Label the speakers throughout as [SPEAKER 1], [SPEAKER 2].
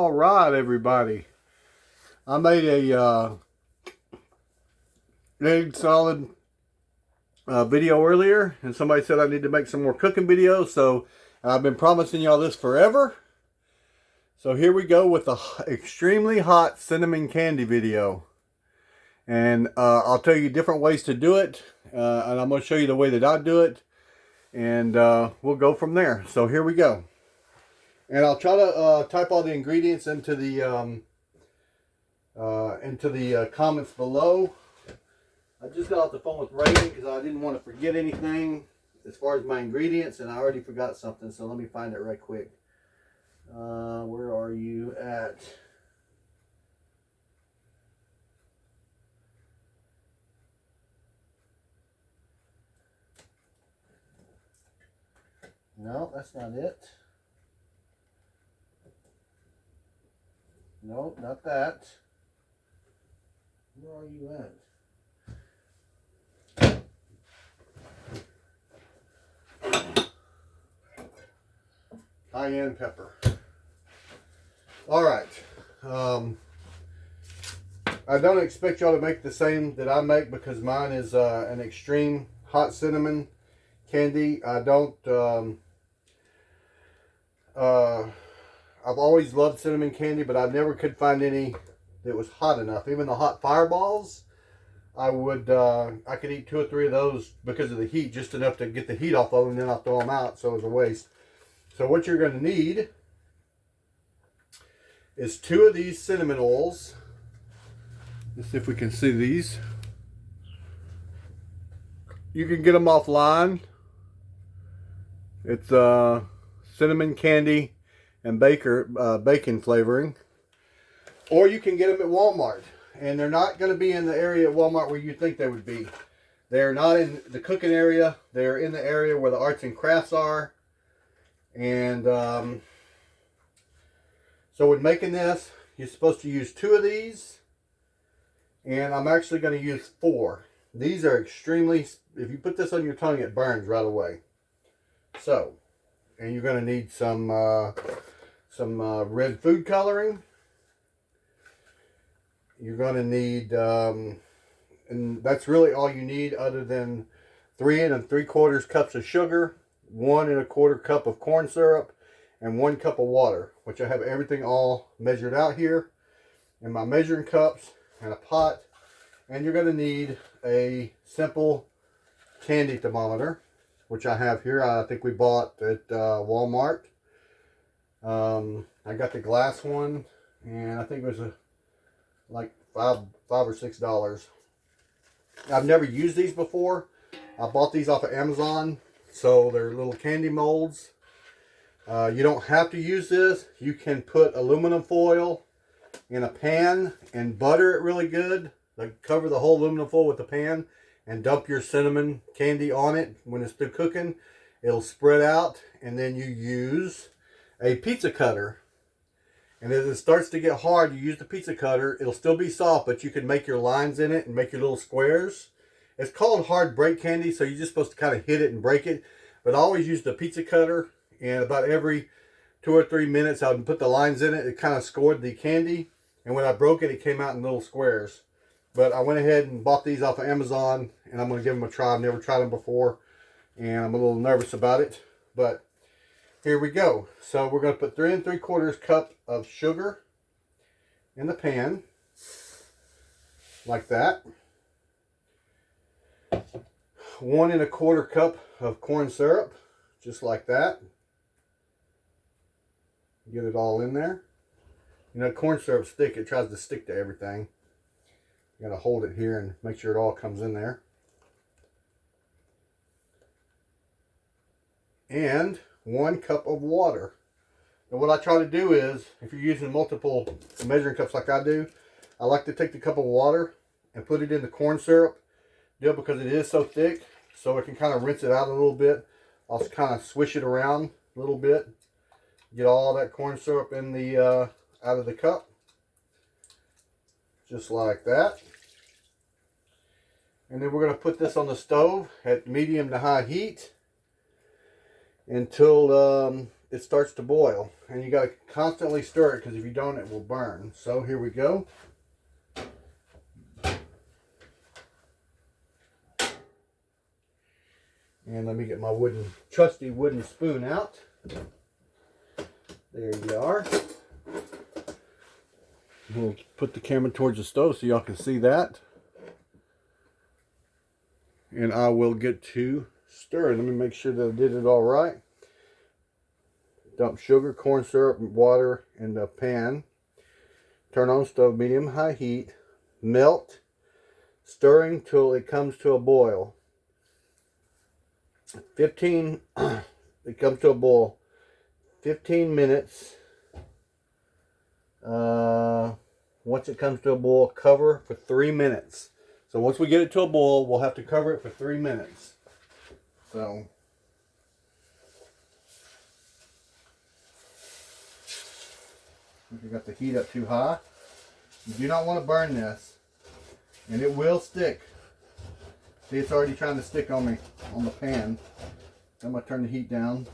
[SPEAKER 1] All right, everybody. I made a egg salad video earlier, and somebody said I need to make some more cooking videos. So I've been promising y'all this forever. So here we go with the extremely hot cinnamon candy video. And I'll tell you different ways to do it. And I'm going to show you the way that I do it. And we'll go from there. So here we go. And I'll try to type all the ingredients into the comments below. I just got off the phone with Raven because I didn't want to forget anything as far as my ingredients, and I already forgot something. So let me find it right quick. Where are you at? No, that's not it. No, not that. Where are you at? Cayenne pepper. All right. I don't expect y'all to make the same that I make because mine is an extreme hot cinnamon candy. I don't. I've always loved cinnamon candy, but I never could find any that was hot enough. Even the hot fireballs, I could eat 2 or 3 of those because of the heat, just enough to get the heat off of them, and then I'll throw them out, so it was a waste. So what you're going to need is 2 of these cinnamon oils. Let's see if we can see these. You can get them offline. It's cinnamon candy and bacon flavoring, or you can get them at Walmart, and they're not going to be in the area at Walmart where you think they would be. They're not in the cooking area. They're in the area where the arts and crafts are. And so when making this, you're supposed to use 2 of these, and I'm actually going to use 4. These are extremely, if you put this on your tongue, it burns right away. So, and you're going to need some red food coloring. You're going to need, and that's really all you need, other than 3 3/4 cups of sugar, 1 1/4 cup of corn syrup, and 1 cup of water, which I have everything all measured out here in my measuring cups and a pot. And you're going to need a simple candy thermometer, which I have here. I think we bought at Walmart. I got the glass one, and I think it was like $5 or $6. I've never used these before. I bought these off of Amazon, so they're little candy molds. You don't have to use this. You can put aluminum foil in a pan and butter it really good. Like, cover the whole aluminum foil with the pan and dump your cinnamon candy on it. When it's through cooking, it'll spread out, and then you use a pizza cutter. And as it starts to get hard, you use the pizza cutter. It'll still be soft, but you can make your lines in it and make your little squares. It's called hard break candy, so you're just supposed to kind of hit it and break it. But I always use the pizza cutter, and about every 2 or 3 minutes, I would put the lines in it. It kind of scored the candy, and when I broke it, it came out in little squares. But I went ahead and bought these off of Amazon, and I'm going to give them a try. I've never tried them before, and I'm a little nervous about it. But here we go. So we're going to put 3 3/4 cup of sugar in the pan, like that. 1 1/4 cup of corn syrup, just like that. Get it all in there. You know, corn syrup's thick. It tries to stick to everything. You got to hold it here and make sure it all comes in there. And 1 cup of water. And what I try to do is, if you're using multiple measuring cups like I do, I like to take the cup of water and put it in the corn syrup. Do it because it is so thick, so it can kind of rinse it out a little bit. I'll kind of swish it around a little bit. Get all that corn syrup in the out of the cup. Just like that. And then we're going to put this on the stove at medium to high heat until it starts to boil. And you got to constantly stir it, because if you don't, it will burn. So here we go. And let me get my trusty wooden spoon out. There you are. We'll put the camera towards the stove so y'all can see that. And I will get to stir. Let me make sure that I did it all right. Dump sugar, corn syrup, and water in the pan. Turn on stove, medium-high heat. Melt, stirring till it comes to a boil. It comes to a boil. 15 minutes. Once it comes to a boil, cover for 3 minutes. So once we get it to a boil, we'll have to cover it for 3 minutes. So you got the heat up too high. You do not want to burn this, and it will stick. See, it's already trying to stick on me on the pan. I'm going to turn the heat down.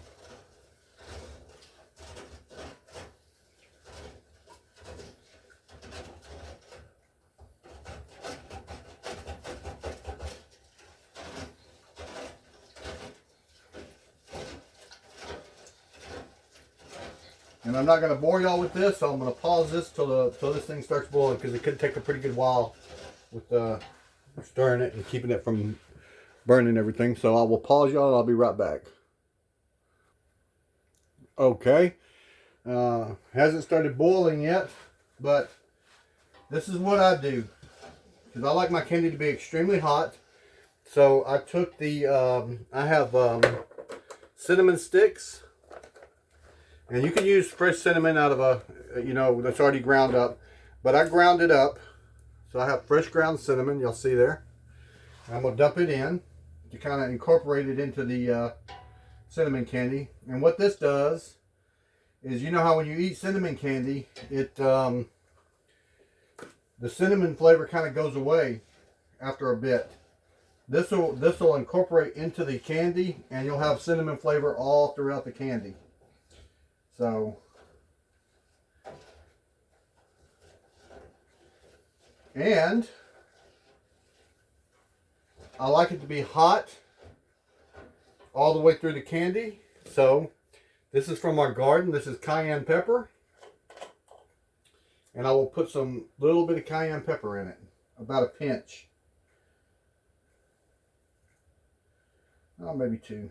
[SPEAKER 1] And I'm not going to bore y'all with this, so I'm going to pause this till this thing starts boiling, because it could take a pretty good while with stirring it and keeping it from burning everything. So I will pause y'all and I'll be right back. Okay. Hasn't started boiling yet, but this is what I do, because I like my candy to be extremely hot. So I took the, I have cinnamon sticks. And you can use fresh cinnamon out of a, that's already ground up. But I ground it up. So I have fresh ground cinnamon, you'll see there. And I'm going to dump it in to kind of incorporate it into the cinnamon candy. And what this does is, you know how when you eat cinnamon candy, the cinnamon flavor kind of goes away after a bit. This will incorporate into the candy, and you'll have cinnamon flavor all throughout the candy. So, and I like it to be hot all the way through the candy. So this is from our garden. This is cayenne pepper. And I will put some little bit of cayenne pepper in it, about a pinch. Oh, maybe two.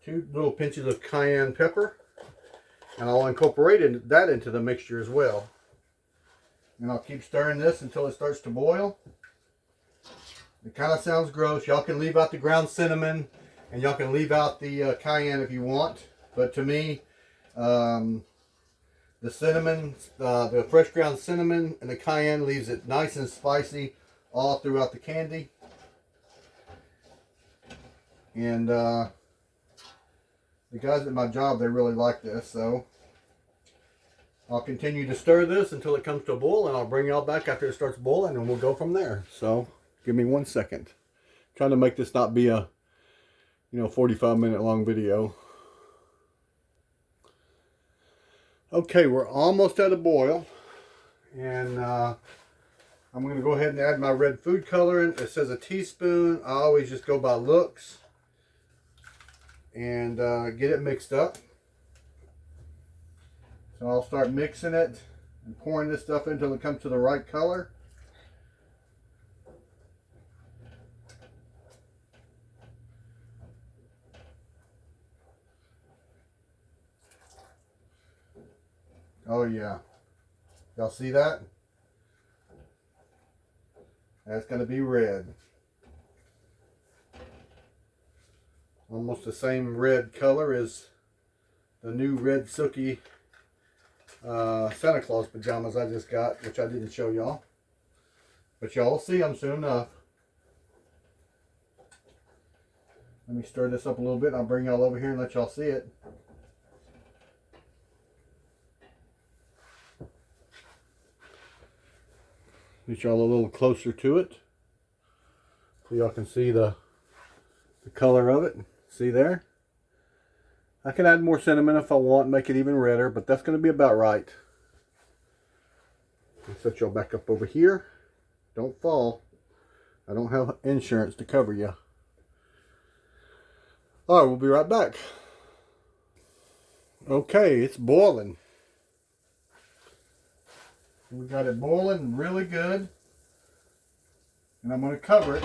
[SPEAKER 1] 2 little pinches of cayenne pepper, and I'll incorporate that into the mixture as well. And I'll keep stirring this until it starts to boil. It kind of sounds gross. Y'all can leave out the ground cinnamon, and y'all can leave out the cayenne if you want. But to me, the cinnamon, the fresh ground cinnamon and the cayenne leaves it nice and spicy all throughout the candy. And the guys at my job, they really like this, so I'll continue to stir this until it comes to a boil, and I'll bring y'all back after it starts boiling, and we'll go from there. So give me 1 second. Trying to make this not be a 45-minute long video. Okay, we're almost at a boil, and I'm going to go ahead and add my red food coloring. It says a teaspoon. I always just go by looks. And get it mixed up. So I'll start mixing it and pouring this stuff until it comes to the right color. Oh yeah, y'all see that? That's going to be red. Almost the same red color as the new red silky Santa Claus pajamas I just got, which I didn't show y'all. But y'all will see them soon enough. Let me stir this up a little bit, and I'll bring y'all over here and let y'all see it. Get y'all a little closer to it so y'all can see the color of it. See there? I can add more cinnamon if I want, make it even redder, but that's going to be about right. I'll set y'all back up over here. Don't fall. I don't have insurance to cover you. All right, we'll be right back. Okay, it's boiling. We got it boiling really good. And I'm going to cover it.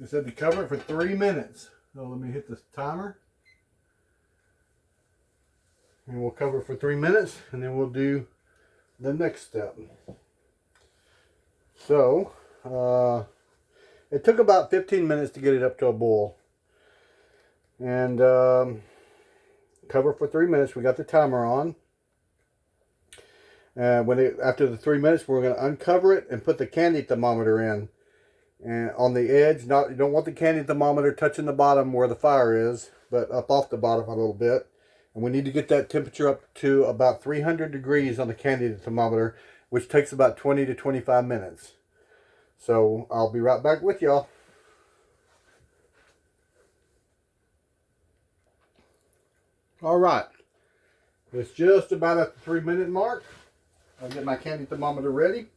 [SPEAKER 1] It said to cover it for 3 minutes. So let me hit this timer. And we'll cover it for 3 minutes, and then we'll do the next step. So, it took about 15 minutes to get it up to a boil. And cover for 3 minutes. We got the timer on. After the 3 minutes, we're going to uncover it and put the candy thermometer in. And on the edge, you don't want the candy thermometer touching the bottom where the fire is, but up off the bottom a little bit. And we need to get that temperature up to about 300 degrees on the candy thermometer, which takes about 20 to 25 minutes. So I'll be right back with y'all. All right, it's just about at the 3 minute mark. I'll get my candy thermometer ready.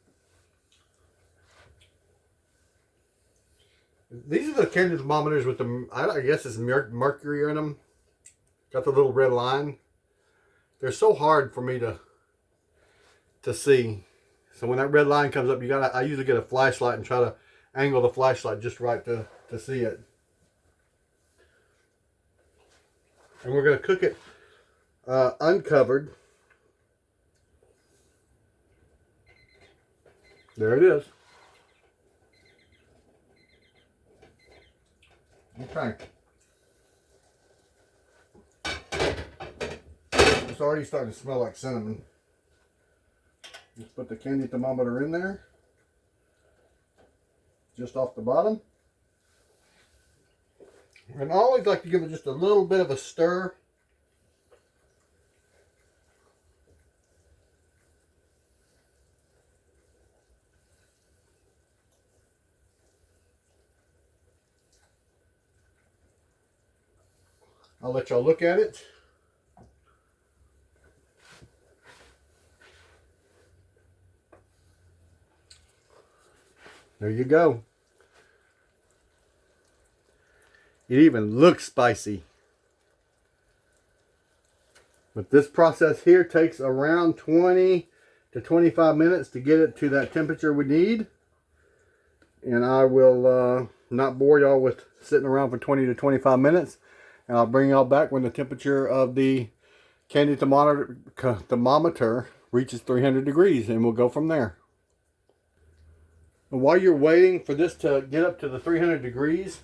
[SPEAKER 1] These are the candy thermometers with the, I guess it's mercury in them. Got the little red line. They're so hard for me to see. So when that red line comes up, I usually get a flashlight and try to angle the flashlight just right to see it. And we're going to cook it uncovered. There it is. Okay. It's already starting to smell like cinnamon. Let's put the candy thermometer in there. Just off the bottom. And I always like to give it just a little bit of a stir. I'll let y'all look at it. There you go. It even looks spicy. But this process here takes around 20 to 25 minutes to get it to that temperature we need. And I will not bore y'all with sitting around for 20 to 25 minutes. And I'll bring y'all back when the temperature of the candy thermometer reaches 300 degrees. And we'll go from there. And while you're waiting for this to get up to the 300 degrees,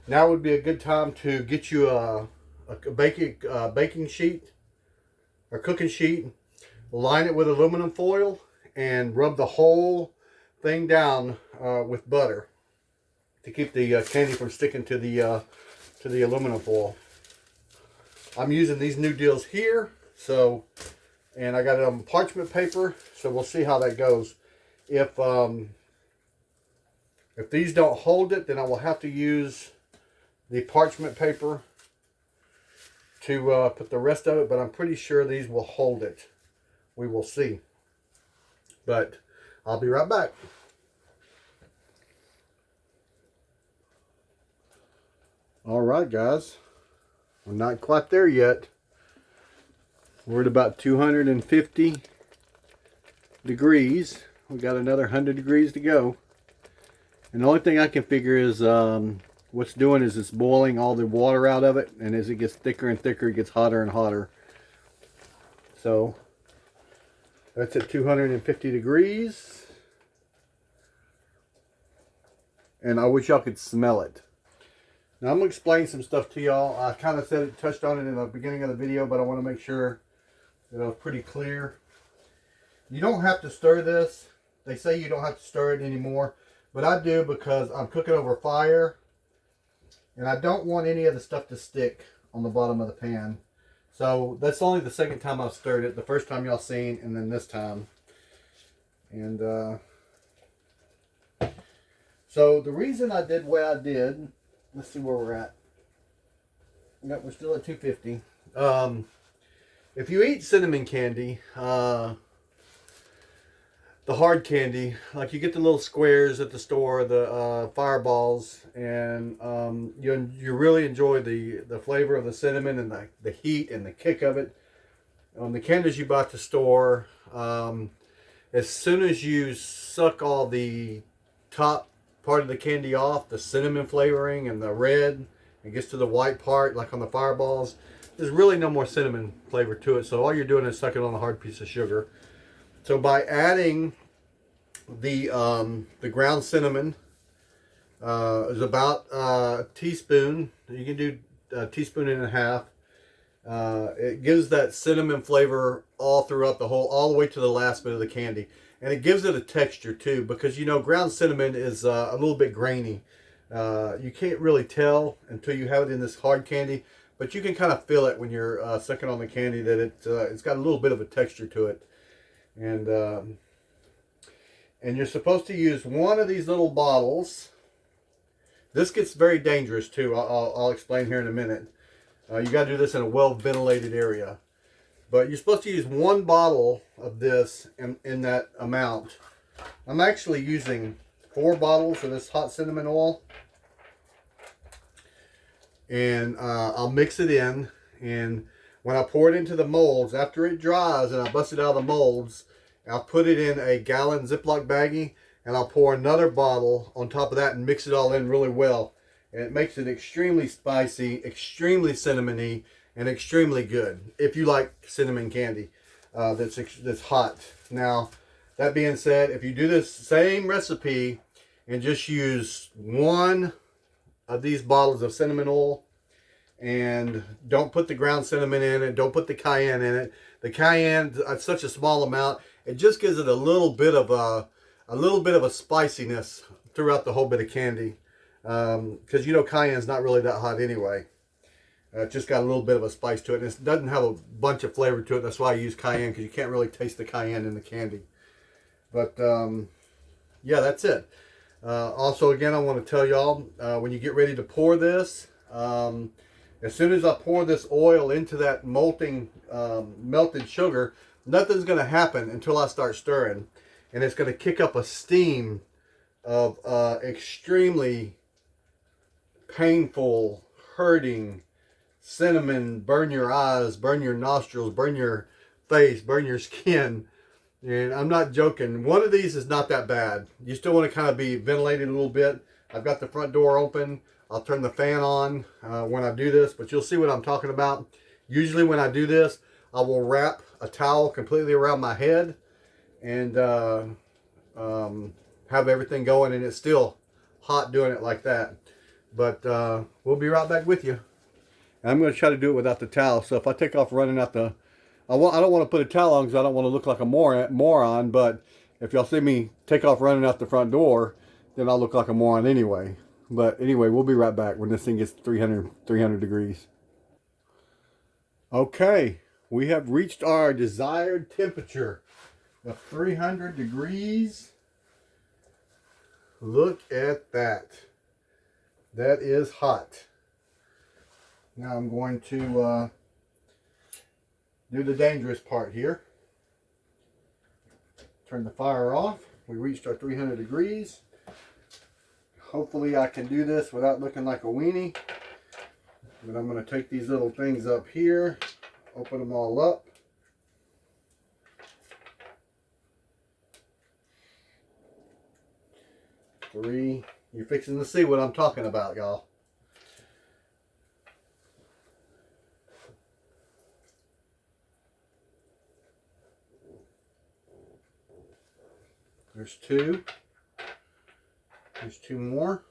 [SPEAKER 1] now would be a good time to get you a baking sheet or cooking sheet, line it with aluminum foil, and rub the whole thing down with butter to keep the candy from sticking to the aluminum foil. I'm using these new deals here, and I got it on parchment paper, so we'll see how that goes. If these don't hold it, then I will have to use the parchment paper to put the rest of it, but I'm pretty sure these will hold it. We will see. But I'll be right back. All right, guys. We're not quite there yet. We're at about 250 degrees. We got another 100 degrees to go. And the only thing I can figure is what's doing is it's boiling all the water out of it, and as it gets thicker and thicker, it gets hotter and hotter. So that's at 250 degrees. And I wish y'all could smell it. Now I'm going to explain some stuff to y'all. I kind of touched on it in the beginning of the video, but I want to make sure that I was pretty clear. You don't have to stir this. They say you don't have to stir it anymore, but I do because I'm cooking over fire, and I don't want any of the stuff to stick on the bottom of the pan. So that's only the second time I've stirred it. The first time y'all seen, and then this time. And so the reason I did what I did, let's see where we're at. Yep, we're still at 250. If you eat cinnamon candy, the hard candy, like you get the little squares at the store, the fireballs, and you really enjoy the flavor of the cinnamon and the heat and the kick of it. On the candies you bought at the store, as soon as you suck all the top part of the candy off, the cinnamon flavoring and the red, it gets to the white part, like on the fireballs, there's really no more cinnamon flavor to it. So all you're doing is sucking on a hard piece of sugar. So by adding the ground cinnamon, is about a teaspoon. You can do a teaspoon and a half. It gives that cinnamon flavor all throughout all the way to the last bit of the candy. And it gives it a texture too, because you know ground cinnamon is a little bit grainy. You can't really tell until you have it in this hard candy, but you can kind of feel it when you're sucking on the candy that it's got a little bit of a texture to it. And you're supposed to use one of these little bottles. This gets very dangerous too. I'll explain here in a minute. You got to do this in a well-ventilated area. But you're supposed to use one bottle of this in that amount. I'm actually using 4 bottles of this hot cinnamon oil. And I'll mix it in. And when I pour it into the molds, after it dries and I bust it out of the molds, I'll put it in a gallon Ziploc baggie. And I'll pour another bottle on top of that and mix it all in really well. And it makes it extremely spicy, extremely cinnamony, and extremely good. If you like cinnamon candy that's hot. Now, that being said, if you do this same recipe and just use one of these bottles of cinnamon oil and don't put the ground cinnamon in it, don't put the cayenne in it. The cayenne, such a small amount, it just gives it a little bit of a spiciness throughout the whole bit of candy. Because you know cayenne's not really that hot anyway. It's just got a little bit of a spice to it. And it doesn't have a bunch of flavor to it. That's why I use cayenne, because you can't really taste the cayenne in the candy. But yeah, that's it. Also, again, I want to tell y'all, when you get ready to pour this, as soon as I pour this oil into that melted sugar, nothing's going to happen until I start stirring. And it's going to kick up a steam of extremely painful, hurting cinnamon, burn your eyes, burn your nostrils, burn your face, burn your skin. And I'm not joking. One of these is not that bad. You still want to kind of be ventilated a little bit. I've got the front door open. I'll turn the fan on when I do this, but you'll see what I'm talking about. Usually when I do this, I will wrap a towel completely around my head and have everything going, and it's still hot doing it like that. But we'll be right back with you. And I'm going to try to do it without the towel. So if I take off running out I don't want to put a towel on because I don't want to look like a moron. But if y'all see me take off running out the front door, then I'll look like a moron anyway. But anyway, we'll be right back when this thing gets 300 degrees. Okay, we have reached our desired temperature of 300 degrees. Look at that. That is hot. Now I'm going to do the dangerous part here. Turn the fire off. We reached our 300 degrees. Hopefully I can do this without looking like a weenie. But I'm going to take these little things up here, open them all up. Three. You're fixing to see what I'm talking about, y'all. There's 2. There's 2 more.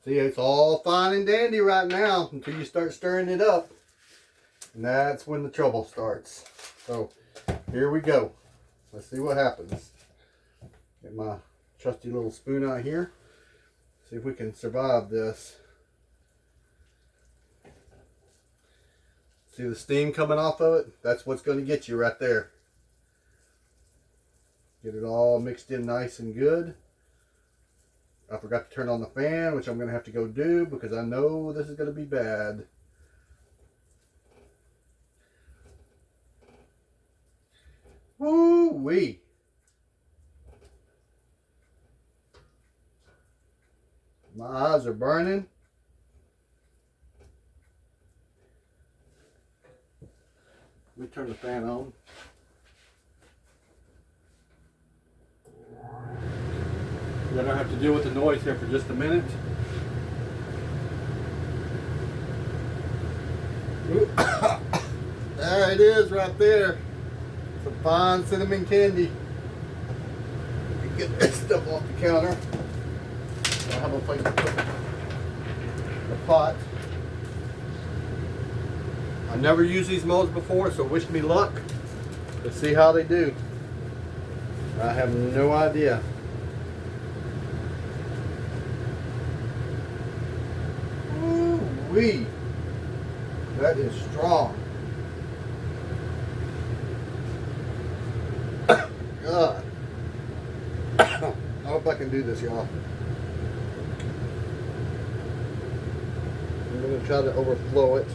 [SPEAKER 1] See, it's all fine and dandy right now until you start stirring it up. And that's when the trouble starts. So, here we go. Let's see what happens. Get my trusty little spoon out here. See if we can survive this. See the steam coming off of it? That's what's going to get you right there. Get it all mixed in nice and good. I forgot to turn on the fan, which I'm going to have to go do because I know this is going to be bad. Woo-wee. My eyes are burning. Let me turn the fan on. We're gonna have to deal with the noise here for just a minute. There it is right there. Some fine cinnamon candy. Get this stuff off the counter. I have a place to put the pot. I've never used these molds before, so wish me luck. Let's see how they do. I have no idea. Ooh-wee. That is strong. God. I hope I can do this, y'all. I'm going to try to overflow it.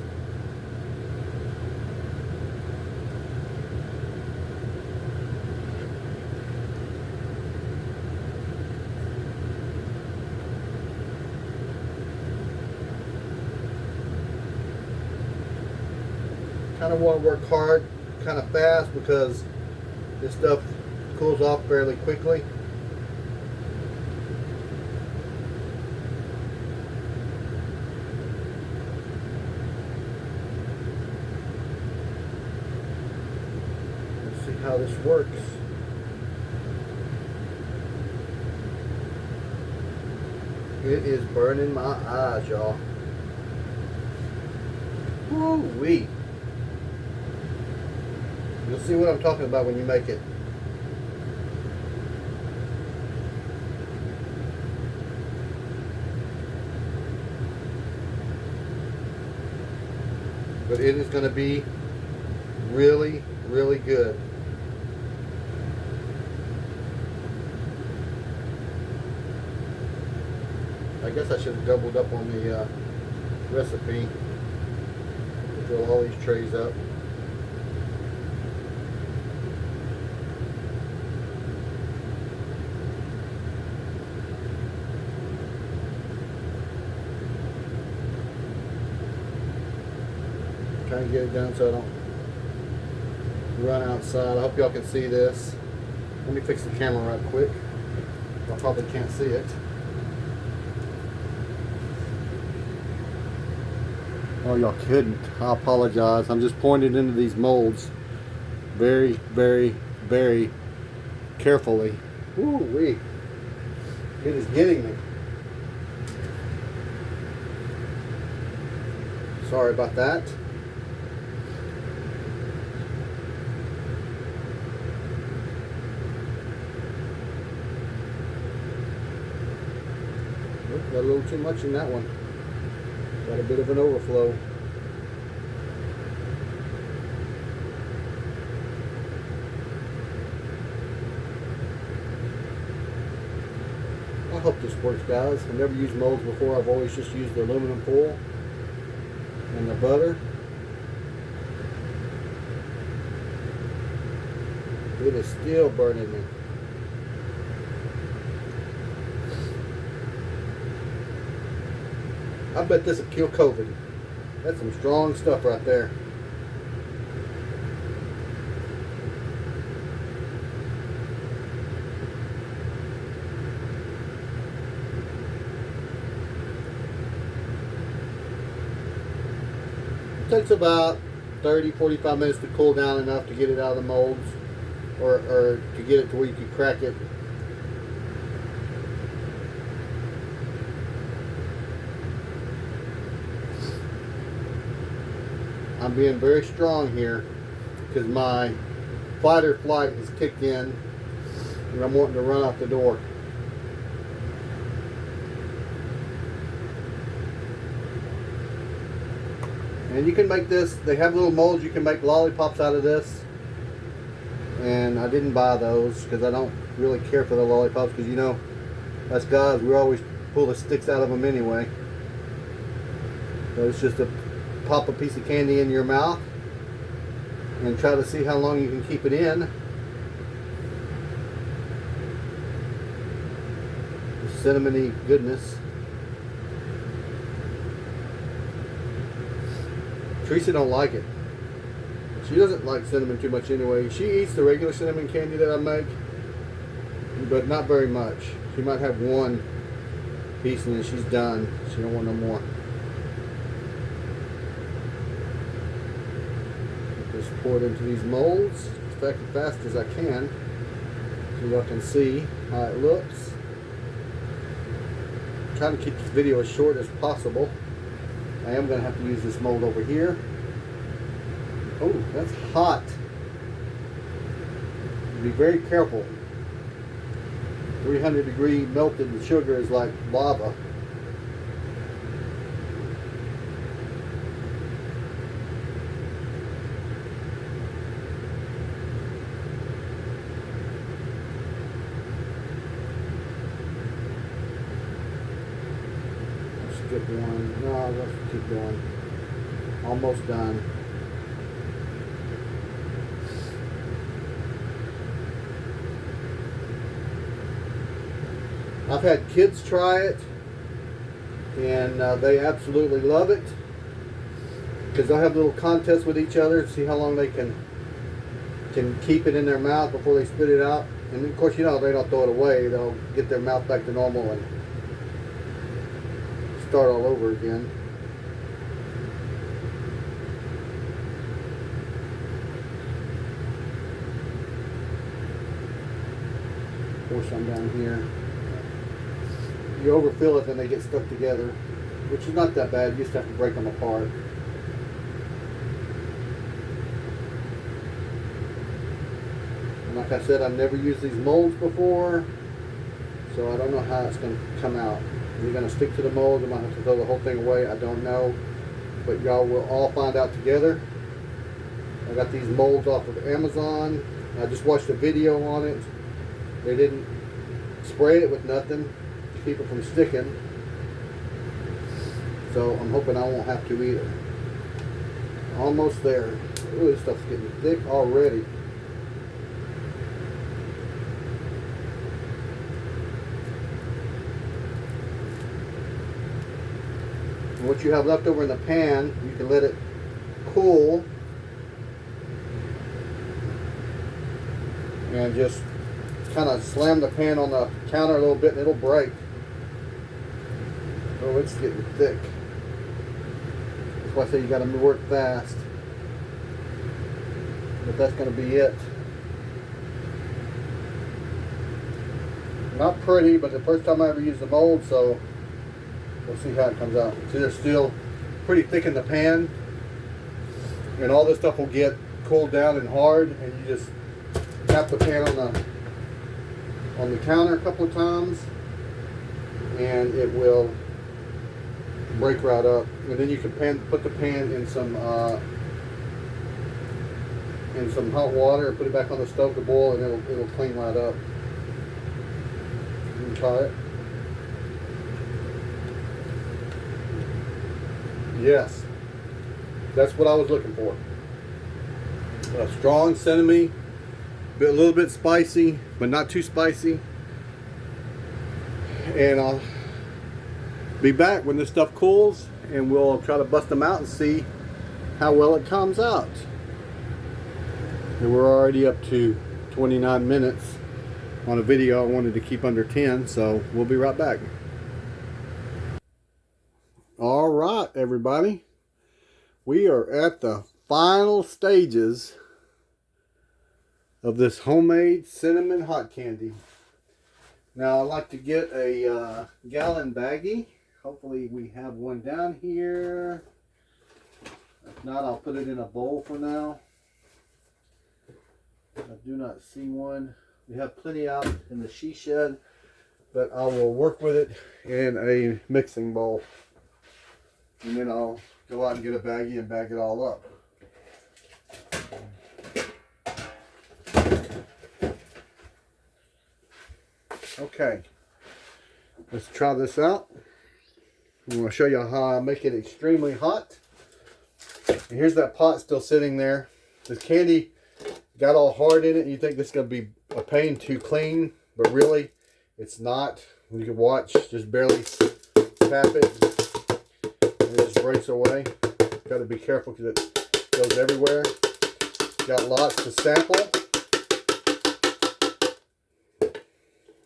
[SPEAKER 1] Kind of want to work hard, kind of fast, because this stuff cools off fairly quickly. Let's see how this works. It is burning my eyes, y'all. Woo-wee. You'll see what I'm talking about when you make it. But it is going to be really, really good. I guess I should have doubled up on the recipe. Fill all these trays up. Trying to get it done so I don't run outside. I hope y'all can see this. Let me fix the camera right quick. Y'all probably can't see it. Oh, y'all couldn't. I apologize. I'm just pointing into these molds very, very, very carefully. Ooh-wee. It is getting me. Sorry about that. Got a little too much in that one. Got a bit of an overflow. I hope this works, guys. I've never used molds before. I've always just used the aluminum foil and the butter. It is still burning me. I bet this will kill COVID. That's some strong stuff right there. It takes about 30-45 minutes to cool down enough to get it out of the molds, or to get it to where you can crack it. I'm being very strong here because my fight or flight has kicked in and I'm wanting to run out the door. And you can make this, they have little molds, you can make lollipops out of this. And I didn't buy those because I don't really care for the lollipops, because you know, Us guys, we always pull the sticks out of them anyway. So it's just to pop a piece of candy in your mouth and try to see how long you can keep it in. The cinnamony goodness. Teresa don't like it. She doesn't like cinnamon too much anyway. She eats the regular cinnamon candy that I make, but not very much. She might have one piece and then she's done. She don't want no more. Just pour it into these molds as fast as I can so y'all can see how it looks. I'm trying to keep this video as short as possible. I am going to have to use this mold over here. Oh, that's hot. Be very careful. 300 degree melted sugar is like lava. Skip one. No, let's keep going. Almost done. I've had kids try it, and they absolutely love it because they'll have little contests with each other to see how long they can keep it in their mouth before they spit it out. And of course, you know, they don't throw it away. They'll get their mouth back to normal and start all over again. Pour some down here. You overfill it, then they get stuck together, which is not that bad. You just have to break them apart. And like I said, I've never used these molds before, so I don't know how it's going to come out. Is it going to stick to the mold? I might have to throw the whole thing away. I don't know. But y'all will all find out together. I got these molds off of Amazon. I just watched a video on it. They didn't spray it with nothing to keep it from sticking. So I'm hoping I won't have to either. Almost there. Ooh, this stuff's getting thick already. What you have left over in the pan, you can let it cool and just kind of slam the pan on the counter a little bit and it'll break. Oh, it's getting thick. That's why I say you got to work fast. But that's going to be it. Not pretty, but the first time I ever used the mold, so we'll see how it comes out. See, they're still pretty thick in the pan, and all this stuff will get cooled down and hard, and you just tap the pan on the counter a couple of times, and it will break right up. And then you can put the pan in some hot water and put it back on the stove to boil, and it'll clean right up. You can try it. Yes, that's what I was looking for. A strong cinnamon, a little bit spicy, but not too spicy. And I'll be back when this stuff cools, and we'll try to bust them out and see how well it comes out. And we're already up to 29 minutes on a video I wanted to keep under 10, so we'll be right back. All right, everybody, we are at the final stages of this homemade cinnamon hot candy. Now I like to get a gallon baggie. Hopefully we have one down here. If not, I'll put it in a bowl for now. I do not see one. We have plenty out in the she shed, but I will work with it in a mixing bowl. And then I'll go out and get a baggie and bag it all up. Okay. Let's try this out. I'm going to show you how I make it extremely hot. And here's that pot still sitting there. The candy got all hard in it. You think this is going to be a pain to clean, but really it's not. You can watch, just barely tap it and it just breaks away. Got to be careful because it goes everywhere. Got lots to sample.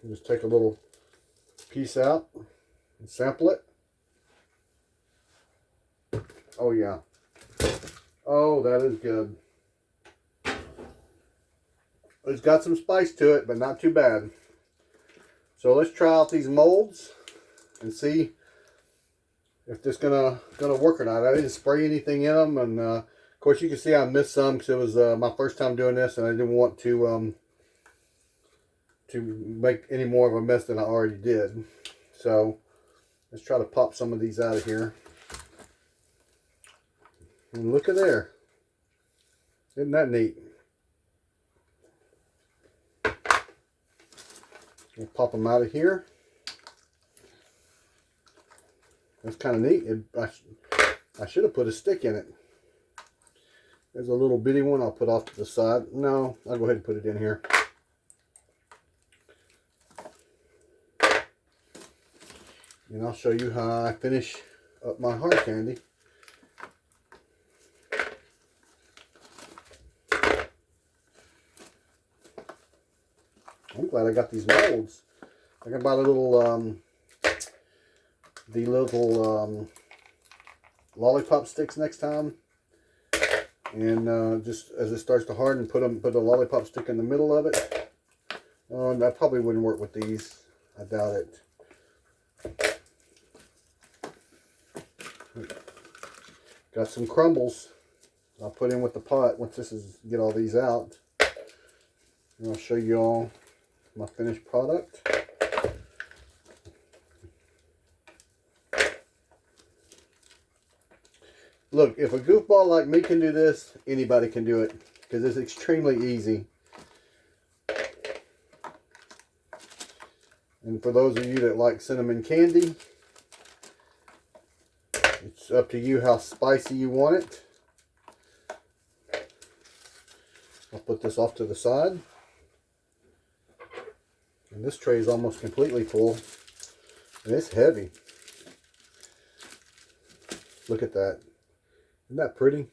[SPEAKER 1] Just take a little piece out and sample it. Oh yeah. Oh, that is good. It's got some spice to it, but not too bad. So let's try out these molds and see if this gonna work or not. I didn't spray anything in them, and of course you can see I missed some because it was my first time doing this, and I didn't want to make any more of a mess than I already did. So let's try to pop some of these out of here. And look at there. Isn't that neat? We'll pop them out of here. That's kind of neat. I should have put a stick in it. There's a little bitty one I'll put off to the side. No, I'll go ahead and put it in here. And I'll show you how I finish up my hard candy. I'm glad I got these molds. I can buy the little lollipop sticks next time, and just as it starts to harden, put a lollipop stick in the middle of it. That probably wouldn't work with these. I doubt it. Got some crumbles I'll put in with the pot once get all these out. And I'll show you all my finished product. Look, if a goofball like me can do this, anybody can do it, because it's extremely easy. And for those of you that like cinnamon candy, it's up to you how spicy you want it. I'll put this off to the side. And this tray is almost completely full. And it's heavy. Look at that. Isn't that pretty?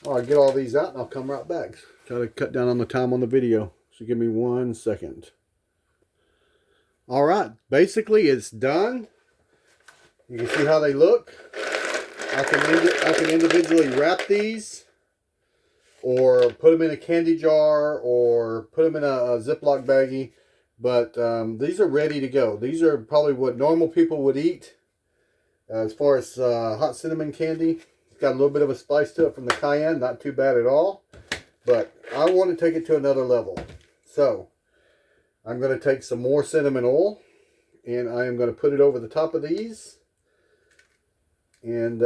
[SPEAKER 1] I'll get all these out and I'll come right back. Try to cut down on the time on the video. So give me 1 second. Alright, basically it's done. You can see how they look. I can individually wrap these, or put them in a candy jar, or put them in a Ziploc baggie. But these are ready to go. These are probably what normal people would eat as far as hot cinnamon candy. It's got a little bit of a spice to it from the cayenne. Not too bad at all. But I want to take it to another level. So I'm going to take some more cinnamon oil, and I am going to put it over the top of these. And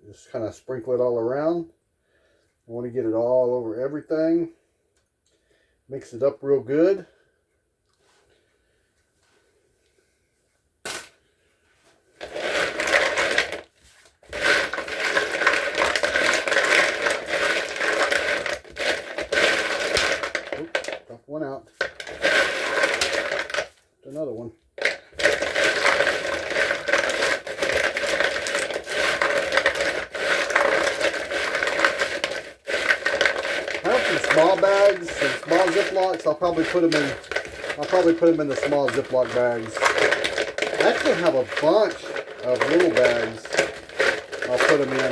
[SPEAKER 1] just kind of sprinkle it all around. I want to get it all over everything. Mix it up real good. Drop one out. Another one. Small bags and small Ziplocs. I'll probably put them in the small Ziploc bags. I actually have a bunch of little bags. I'll put them in.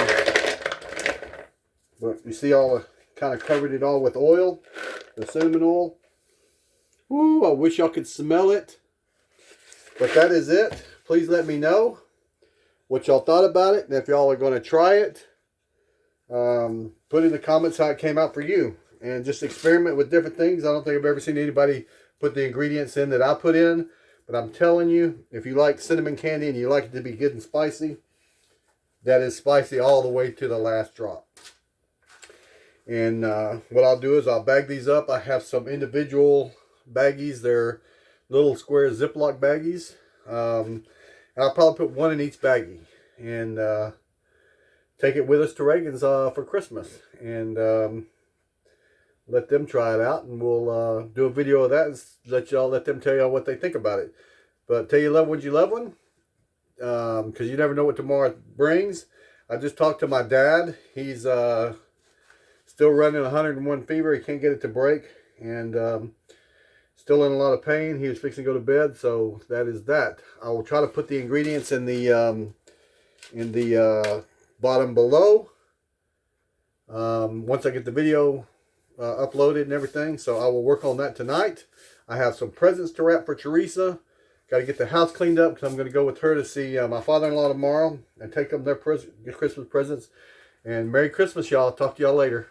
[SPEAKER 1] But you see, kind of covered it all with oil, the cinnamon oil. Ooh, I wish y'all could smell it. But that is it. Please let me know what y'all thought about it, and if y'all are going to try it. Put in the comments how it came out for you. And just experiment with different things. I don't think I've ever seen anybody put the ingredients in that I put in. But I'm telling you, if you like cinnamon candy and you like it to be good and spicy, that is spicy all the way to the last drop. And what I'll do is I'll bag these up. I have some individual baggies. They're little square Ziploc baggies. And I'll probably put one in each baggie. And take it with us to Reagan's for Christmas. And let them try it out. And we'll do a video of that and let them tell y'all what they think about it. But tell your loved ones you love one. Because you never know what tomorrow brings. I just talked to my dad. He's still running 101 fever. He can't get it to break. And still in a lot of pain. He was fixing to go to bed. So that is that. I will try to put the ingredients in the bottom below. Once I get the video uploaded and everything. So I will work on that tonight. I have some presents to wrap for Teresa. Got to get the house cleaned up because I'm going to go with her to see my father-in-law tomorrow and take them their Christmas presents. And Merry Christmas, y'all. Talk to y'all later.